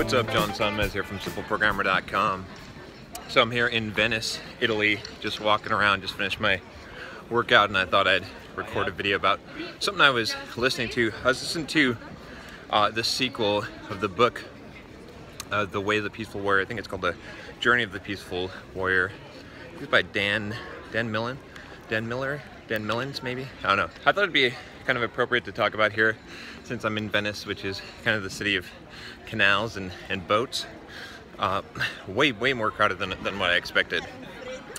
What's up, John Sonmez here from SimpleProgrammer.com. So I'm here in Venice, Italy, just walking around, just finished my workout, and I thought I'd record a video about something I was listening to. I was listening to the sequel of the book, The Way of the Peaceful Warrior. I think it's called The Journey of the Peaceful Warrior. It's by Dan Millins, maybe? I don't know. I thought it'd be kind of appropriate to talk about here since I'm in Venice, which is kind of the city of canals and boats. Way more crowded than what I expected.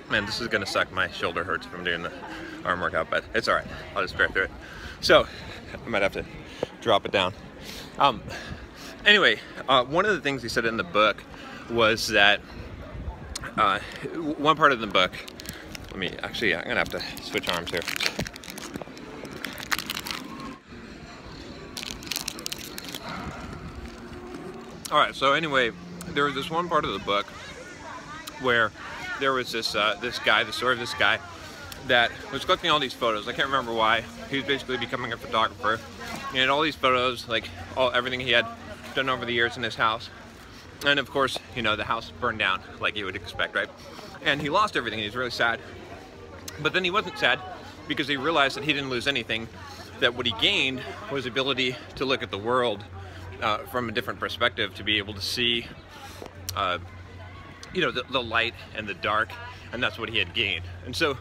Man, this is gonna suck. My shoulder hurts from doing the arm workout, but it's all right. I'll just bear through it. So I might have to drop it down. Anyway, one of the things he said in the book was that one part of the book. I'm gonna have to switch arms here. All right. So anyway, there was this one part of the book where there was this guy, the story of this guy that was collecting all these photos. I can't remember why. He was basically becoming a photographer. He had all these photos, like everything he had done over the years in his house. And of course, you know, the house burned down like you would expect, right? And he lost everything. He was really sad. But then he wasn't sad because he realized that he didn't lose anything, that what he gained was the ability to look at the world from a different perspective, to be able to see you know, the light and the dark, and that's what he had gained. And so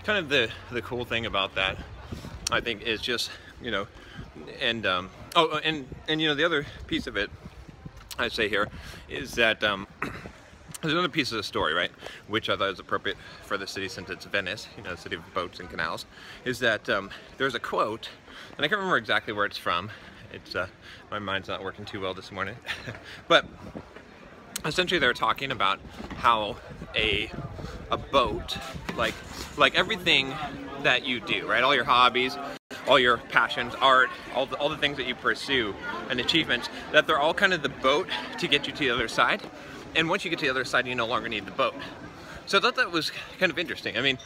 kind of the cool thing about that, I think, is just, you know, and you know, the other piece of it I say here is that there's another piece of the story, right, which I thought was appropriate for the city since it's Venice, you know, the city of boats and canals, is that there's a quote, and I can't remember exactly where it's from. It's my mind's not working too well this morning, but essentially they're talking about how a boat, like everything that you do, right, all your hobbies, all your passions, art, all the things that you pursue and achievements, that they're all kind of the boat to get you to the other side. And once you get to the other side, you no longer need the boat. So I thought that was kind of interesting. I mean,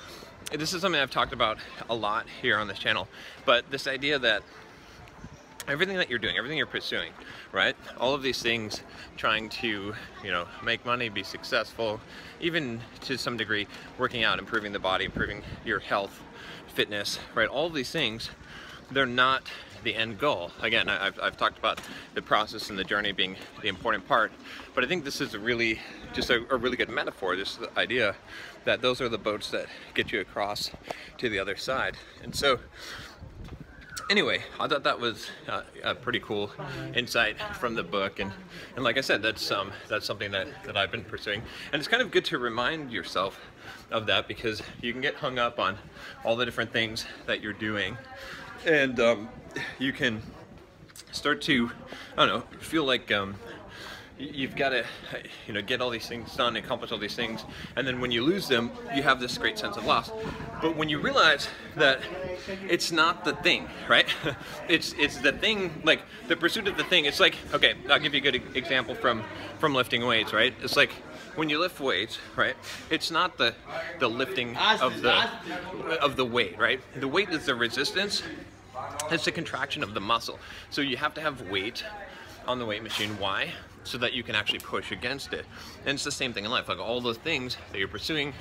this is something I've talked about a lot here on this channel, but this idea that everything that you're doing, everything you're pursuing, right? All of these things, trying to, you know, make money, be successful, even to some degree, working out, improving the body, improving your health, fitness, right? All of these things, they're not the end goal. Again, I've talked about the process and the journey being the important part, but I think this is a really good metaphor, this idea that those are the boats that get you across to the other side. And so anyway, I thought that was a pretty cool insight from the book, and like I said, that's something that I've been pursuing, and it's kind of good to remind yourself of that, because you can get hung up on all the different things that you're doing, and you can start to, I don't know, feel like you've got to, you know, get all these things done, accomplish all these things, and then when you lose them, you have this great sense of loss. But when you realize that it's not the thing, right? it's the thing, like the pursuit of the thing. It's like, okay, I'll give you a good example from lifting weights, right? It's like when you lift weights, right? It's not the lifting of the weight, right? The weight is the resistance. It's the contraction of the muscle. So you have to have weight on the weight machine. Why? So that you can actually push against it. And it's the same thing in life. Like all the things that you're pursuing,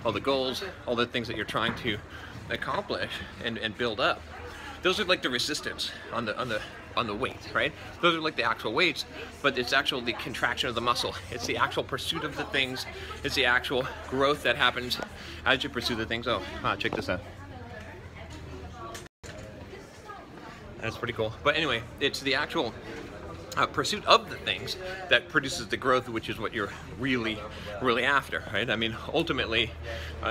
all the goals, all the things that you're trying to accomplish and build up, those are like the resistance on the weight, right? Those are like the actual weights, but it's actually the contraction of the muscle. It's the actual pursuit of the things. It's the actual growth that happens as you pursue the things. Oh, check this out. That's pretty cool. But anyway, it's the actual pursuit of the things that produces the growth, which is what you're really after, right? I mean, ultimately,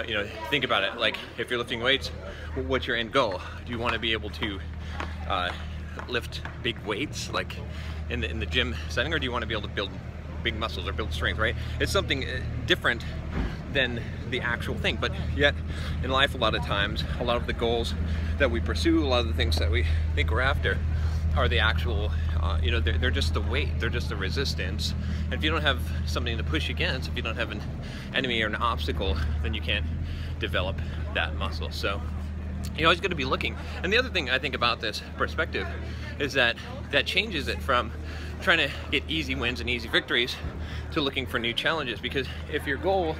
you know, think about it. Like, if you're lifting weights, what's your end goal? Do you want to be able to lift big weights, like in the gym setting, or do you want to be able to build big muscles or build strength, right? It's something different than the actual thing. But yet, in life, a lot of times, a lot of the goals that we pursue, a lot of the things that we think we're after, are the actual, you know, they're just the weight, they're just the resistance. And if you don't have something to push against, if you don't have an enemy or an obstacle, then you can't develop that muscle. So you always got to be looking. And the other thing I think about this perspective is that changes it from trying to get easy wins and easy victories to looking for new challenges. Because if your goal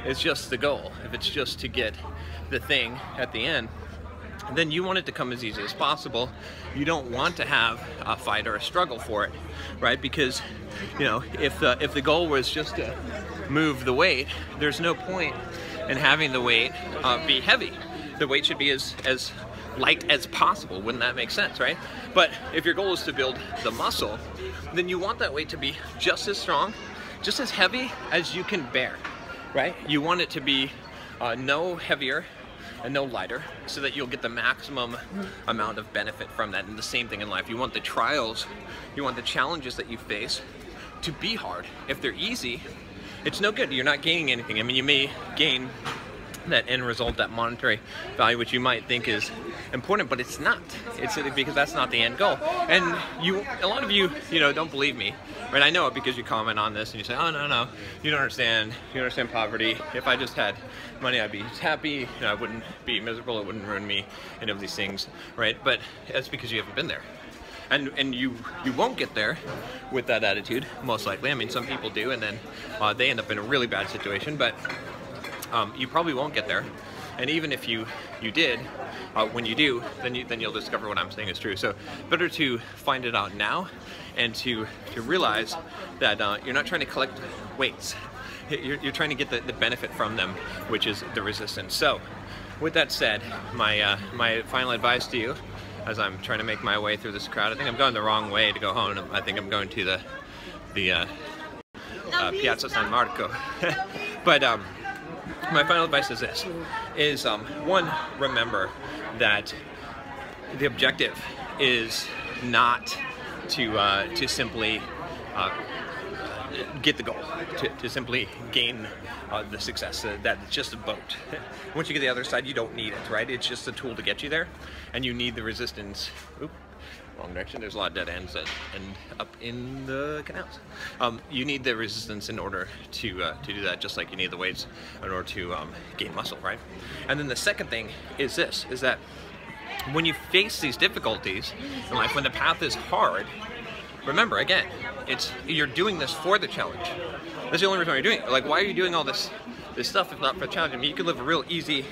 is just the goal, if it's just to get the thing at the end, then you want it to come as easy as possible. You don't want to have a fight or a struggle for it, right? Because, you know, if the goal was just to move the weight, there's no point in having the weight be heavy. The weight should be as light as possible. Wouldn't that make sense, right? But if your goal is to build the muscle, then you want that weight to be just as strong, just as heavy as you can bear, right? You want it to be no heavier and no lighter, so that you'll get the maximum amount of benefit from that. And the same thing in life. You want the trials, you want the challenges that you face to be hard. If they're easy, it's no good. You're not gaining anything. I mean, you may gain that end result, that monetary value, which you might think is important, but it's not. It's because that's not the end goal. And a lot of you, don't believe me, right? I know it because you comment on this and you say, oh, no, you don't understand. You don't understand poverty. If I just had money, I'd be happy. I wouldn't be miserable. It wouldn't ruin me, any of these things, right? But that's because you haven't been there. And you won't get there with that attitude, most likely. I mean, some people do, and then they end up in a really bad situation, but you probably won't get there. And even if you did, when you do, then you'll discover what I'm saying is true. So better to find it out now, and to realize that you're not trying to collect weights. You're trying to get the benefit from them, which is the resistance. So with that said, my final advice to you, as I'm trying to make my way through this crowd, I think I'm going the wrong way to go home. I think I'm going to the Piazza San Marco. But my final advice is this, one, remember that the objective is not to simply get the goal, to simply gain the success. That's just a boat. Once you get to the other side, you don't need it, right? It's just a tool to get you there, and you need the resistance. Oop, wrong direction. There's a lot of dead ends that end up in the canals. You need the resistance in order to do that, just like you need the weights in order to gain muscle, right? And then the second thing is this, is that when you face these difficulties in life, when the path is hard, remember, again, you're doing this for the challenge. That's the only reason why you're doing it. Like, why are you doing all this stuff if not for the challenge? I mean, you could live a real easy,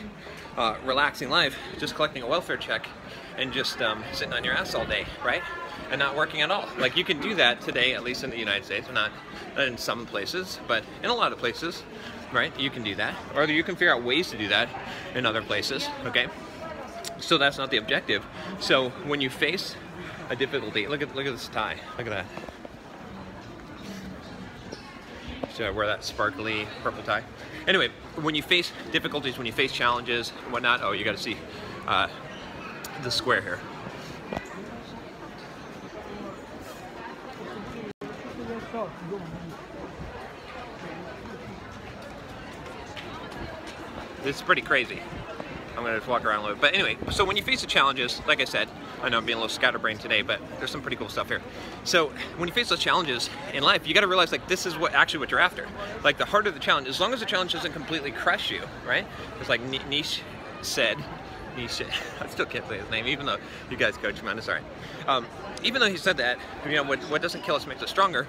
relaxing life, just collecting a welfare check and just sitting on your ass all day, right? And not working at all. Like, you can do that today, at least in the United States. Not in some places, but in a lot of places, right? You can do that. Or you can figure out ways to do that in other places, okay? So that's not the objective. So when you face a difficulty, look at this tie. Look at that. So I wear that sparkly purple tie. Anyway, when you face difficulties, when you face challenges and whatnot, oh, you got to see the square here. This is pretty crazy. I'm gonna just walk around a little bit. But anyway, so when you face the challenges, like I said, I know I'm being a little scatterbrained today, but there's some pretty cool stuff here. So when you face those challenges in life, you gotta realize, like, this is what you're after. Like, the harder the challenge, as long as the challenge doesn't completely crush you, right? It's like Nietzsche said, I still can't say his name, even though you guys coach him, I'm sorry. Even though he said that, what doesn't kill us makes us stronger.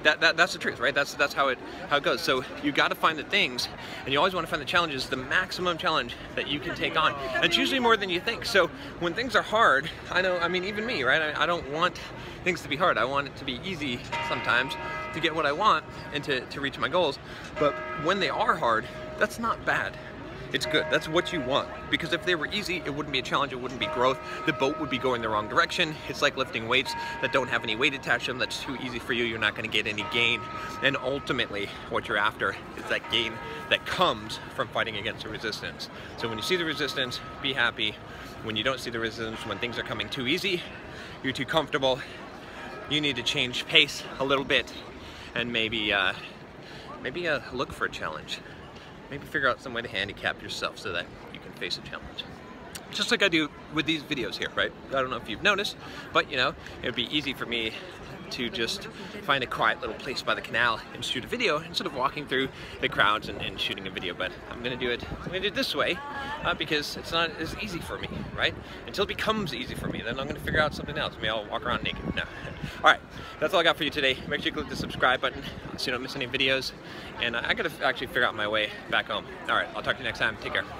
That's the truth, right? That's how it goes. So you got to find the things, and you always want to find the challenges, the maximum challenge that you can take on. And it's usually more than you think. So when things are hard, I mean, even me, right? I don't want things to be hard. I want it to be easy sometimes to get what I want and to reach my goals. But when they are hard, that's not bad. It's good. That's what you want. Because if they were easy, it wouldn't be a challenge, it wouldn't be growth. The boat would be going the wrong direction. It's like lifting weights that don't have any weight attached to them. That's too easy for you. You're not going to get any gain. And ultimately, what you're after is that gain that comes from fighting against the resistance. So when you see the resistance, be happy. When you don't see the resistance, when things are coming too easy, you're too comfortable, you need to change pace a little bit, and maybe look for a challenge. Maybe figure out some way to handicap yourself so that you can face a challenge. just like I do with these videos here, right? I don't know if you've noticed, but you know, it would be easy for me to just find a quiet little place by the canal and shoot a video instead of walking through the crowds and shooting a video. But I'm gonna do it this way because it's not as easy for me, right? Until it becomes easy for me, then I'm gonna figure out something else. Maybe I'll walk around naked. No. All right, that's all I got for you today. Make sure you click the subscribe button so you don't miss any videos. And I gotta actually figure out my way back home. All right, I'll talk to you next time. Take care.